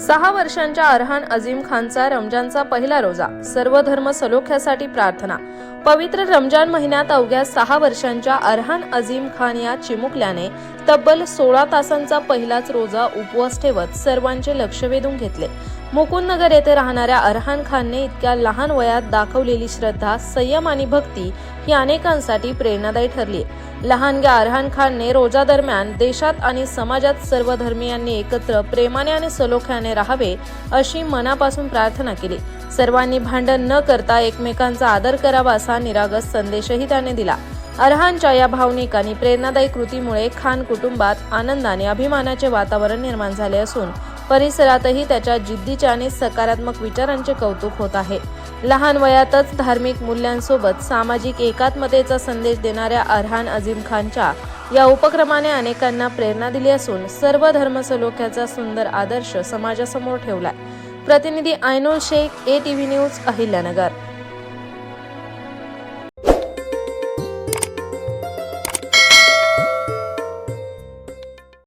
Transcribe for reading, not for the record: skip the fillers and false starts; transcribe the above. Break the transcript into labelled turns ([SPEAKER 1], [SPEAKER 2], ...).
[SPEAKER 1] 6 वर्षांच्या अरहान अजीम खानचा रमजानचा पहिला रोजा, सर्व धर्म सलोख्यासाठी प्रार्थना। पवित्र रमजान महिन्यात अवघ्या 6 वर्षांच्या अरहान अजीम खान या चिमुकल्याने तब्बल 16 तासांचा पहिलाच रोजा उपवास ठेवत सर्वांचे लक्ष वेधून घेतले। मुकुंदनगर येथे राहणाऱ्या अरहान खानने इतक्या लहान वयात दाखवलेली श्रद्धा, संयम आणि भक्ती ही अनेकांसाठी प्रेरणादायी ठरली आहे। लहानग्या अरहान खानने रोजा दरम्यान देशात आणि समाजात सर्व धर्मीयांनी एकत्र प्रेमाने आणि सलोख्याने राहावे अशी मनापासून प्रार्थना केली। सर्वांनी भांडण न करता एकमेकांचा आदर करावा असा निरागस संदेशही त्याने दिला। अरहानच्या या भावनिक आणि प्रेरणादायी कृतीमुळे खान कुटुंबात आनंदाने अभिमानाचे वातावरण निर्माण झाले असून परिसरातही त्याच्या जिद्दीचे आणि सकारात्मक विचारांचे कौतुक होत आहे। लहान वयातच धार्मिक मूल्यांसोबत सामाजिक एकात्मतेचा संदेश देणाऱ्या अरहान अजीम खानच्या या उपक्रमाने अनेकांना प्रेरणा दिली असून सर्व धर्म सलोख्याचा सुंदर आदर्श समाजासमोर ठेवलाय। प्रतिनिधी आयनुल शेख, ATV न्यूज, अहिल्यानगर।